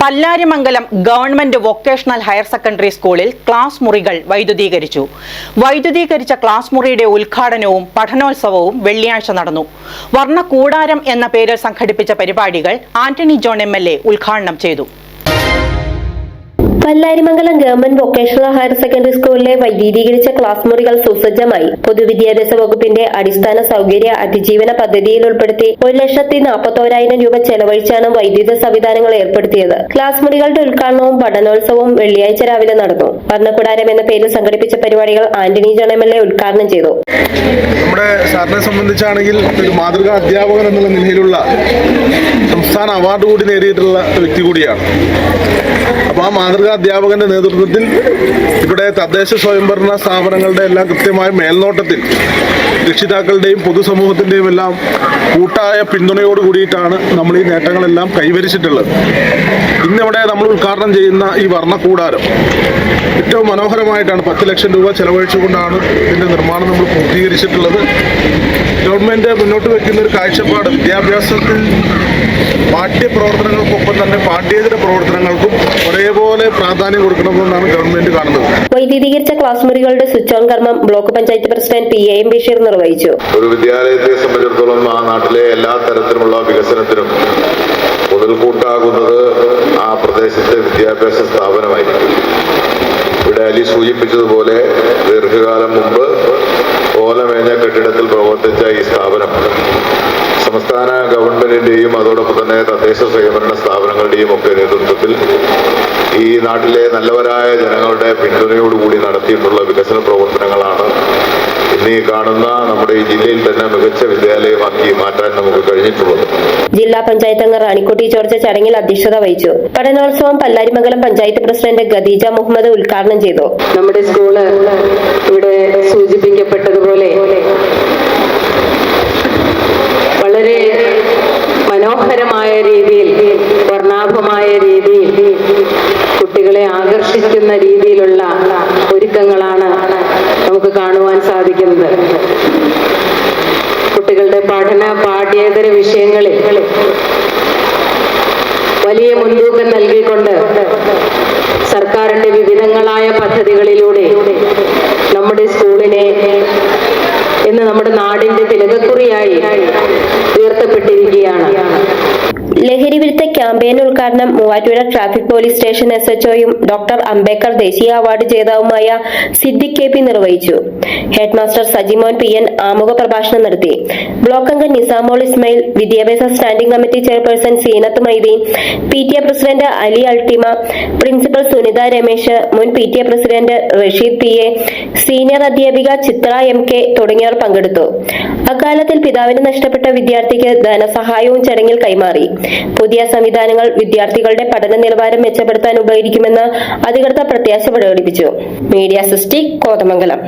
Pallarimangalam government vocational higher secondary സ്കൂളിൽ class മുറികൾ വൈദ്യുതീകരിച്ചു. വൈദ്യുതീകരിച്ച class മുറിയുടെ ഉദ്ഘാടനവും പഠനോത്സവവും വെള്ളിയാഴ്ച നടന്നു. വർണ്ണക്കൂടാരം എന്ന പേരിൽ സംഘടിപ്പിച്ച പരിപാടികൾ ആന്റണി ജോൺ MLA ഉദ്ഘാടനം ചെയ്തു. Pallarimangalam government vocational higher secondary സ്കൂളിലെ വൈദ്യുതീകരിച്ച ക്ലാസ് മുറികൾ സുസജ്ജമായി. പൊതുവിദ്യാഭ്യാസ വകുപ്പിന്റെ അടിസ്ഥാന സൗകര്യ അതിജീവന പദ്ധതിയിൽ ഉൾപ്പെടുത്തി 1,41,000 രൂപ ചെലവഴിച്ചാണ് വൈദ്യുത സംവിധാനങ്ങൾ ഏർപ്പെടുത്തിയത്. ക്ലാസ് മുറികളുടെ ഉദ്ഘാടനവും പഠനോത്സവവും വെള്ളിയാഴ്ച രാവിലെ നടന്നു. വർണ്ണക്കുടാരം എന്ന പേരിൽ സംഘടിപ്പിച്ച പരിപാടികൾ ആന്റണി ജോൺ MLA ഉദ്ഘാടനം ചെയ്തു. നമ്മുടെ സാറിനെ സംബന്ധിച്ചാണെങ്കിൽ ഒരു മാതൃകാ അധ്യാപകൻ എന്നുള്ള നിലയിലുള്ള സംസ്ഥാന അവാർഡ് കൂടി നേടിയിട്ടുള്ള വ്യക്തി കൂടിയാണ്. അപ്പോൾ ആ മാതൃകാ അധ്യാപകന്റെ നേതൃത്വത്തിൽ ഇവിടെ തദ്ദേശ സ്വയംഭരണ സ്ഥാപനങ്ങളുടെ എല്ലാം കൃത്യമായ മേൽനോട്ടത്തിൽ രക്ഷിതാക്കളുടെയും പൊതുസമൂഹത്തിന്റെയും എല്ലാം കൂട്ടായ പിന്തുണയോട് കൂടിയിട്ടാണ് നമ്മൾ ഈ നേട്ടങ്ങളെല്ലാം കൈവരിച്ചിട്ടുള്ളത്. ഇന്നിവിടെ നമ്മൾ ഉദ്ഘാടനം ചെയ്യുന്ന ഈ വർണ്ണക്കൂടാരം ഏറ്റവും മനോഹരമായിട്ടാണ് 10 ലക്ഷം രൂപ ചെലവഴിച്ചുകൊണ്ടാണ് ഇതിന്റെ നിർമ്മാണം നമ്മൾ പൂർത്തീകരിച്ചിട്ടുള്ളത്. ഗവൺമെന്റ് മുന്നോട്ട് വെക്കുന്ന ഒരു കാഴ്ചപ്പാട് വിദ്യാഭ്യാസത്തിൽ പാഠ്യപ്രവർത്തനങ്ങൾക്കൊപ്പം തന്നെ പാഠ്യേതര പ്രവർത്തനങ്ങൾക്കും ഒരേപോലെ പ്രാധാന്യം കൊടുക്കണമെന്നാണ് ഗവൺമെന്റ് കാണുന്നത്. വൈദ്യുതീകരിച്ച ക്ലാസ് മുറികളുടെ സ്വിച്ച് ഓൺ കർമ്മം block panchayat president PAM Basheer നിർവഹിച്ചു. ഒരു വിദ്യാലയത്തെ സംബന്ധിച്ചിടത്തോളം ആ നാട്ടിലെ എല്ലാ തരത്തിലുള്ള വികസനത്തിനും മുതൽക്കൂട്ടാകുന്നത് ആ പ്രദേശത്തെ വിദ്യാഭ്യാസ സ്ഥാപനമായിരിക്കും. ഇവിടെ അലി സൂചിപ്പിച്ചതുപോലെ ദീർഘകാലം മുമ്പ് ഓലമേഞ്ഞ കെട്ടിടത്തിൽ പ്രവർത്തിച്ച ഈ സ്ഥാപനം സംസ്ഥാന ഗവൺമെന്റിന്റെയും അതോടൊപ്പം തന്നെ തദ്ദേശ സ്വയംഭരണ സ്ഥാപനങ്ങളുടെയും ഒക്കെ നേതൃത്വത്തിൽ ഈ നാട്ടിലെ നല്ലവരായ ജനങ്ങളുടെ പിന്തുണയോടുകൂടി നടത്തിയിട്ടുള്ള വികസന പ്രവർത്തനങ്ങളാണ് ഇന്ന് ഈ കാണുന്ന നമ്മുടെ ഈ ജില്ലയിൽ തന്നെ മികച്ച വിദ്യാലയമാക്കി മാറ്റാൻ നമുക്ക് കഴിഞ്ഞിട്ടുള്ളത്. ജില്ലാ പഞ്ചായത്ത് അംഗം റാണിക്കുട്ടി ജോർജ് ചടങ്ങിൽ അധ്യക്ഷത വഹിച്ചു. പഠനോത്സവം പല്ലാരിമംഗലം പഞ്ചായത്ത് പ്രസിഡന്റ് ഖദീജ മുഹമ്മദ് ഉദ്ഘാടനം ചെയ്തു. നമ്മുടെ സ്കൂള് ഇവിടെ സൂചിപ്പിക്കപ്പെട്ടതുപോലെ വളരെ മനോഹരമായ രീതിയിൽ, വർണ്ണാഭമായ രീതിയിൽ, കുട്ടികളെ ആകർഷിക്കുന്ന രീതിയിലുള്ള ഒരുക്കങ്ങളാണ് നമുക്ക് കാണുവാൻ സാധിക്കുന്നത്. കുട്ടികളുടെ പാഠ്യേതര വിഷയങ്ങളിൽ വലിയ മുൻതൂക്കം നൽകിക്കൊണ്ട് സർക്കാരിന്റെ വിവിധങ്ങളായ പദ്ധതികളിലൂടെ നമ്മുടെ സ്കൂളിനെ ഇന്ന് നമ്മുടെ നാടിന്റെ തിലകക്കുറിയായി ഉയർത്തപ്പെട്ടിരിക്കുകയാണ്. ലഹരി വിരുദ്ധ ക്യാമ്പയിൻ ഉദ്ഘാടനം മൂവാറ്റുപുഴ ട്രാഫിക് പോലീസ് സ്റ്റേഷൻ SHOയും ഡോക്ടർ അംബേദ്കർ ദേശീയ അവാർഡ് ജേതാവുമായ സിദ്ദിഖ് KP നിർവഹിച്ചു. ഹെഡ്മാസ്റ്റർ സജിമോൻ PN ആമുഖ പ്രഭാഷണം നടത്തി. ബ്ലോക്ക് അംഗം നിസാമോൾ ഇസ്മായിൽ, വിദ്യാഭ്യാസ standing committee chairperson Seenath Maideen, PTA president Ali അൾട്ടിമ, പ്രിൻസിപ്പൽ സുനിത രമേശ്, മുൻ PTA president Rasheed PA, senior അധ്യാപിക ചിത്ര MK തുടങ്ങിയവർ പങ്കെടുത്തു. അക്കാലത്തിൽ പിതാവിനെ നഷ്ടപ്പെട്ട വിദ്യാർത്ഥിക്ക് ധനസഹായവും ചടങ്ങിൽ കൈമാറി. പുതിയ സംവിധാനങ്ങൾ വിദ്യാർത്ഥികളുടെ പഠന നിലവാരം മെച്ചപ്പെടുത്താൻ ഉപകരിക്കുമെന്ന് അധികൃതർ പ്രത്യാശ പ്രകടിപ്പിച്ചു. Media sixty Kothamangalam.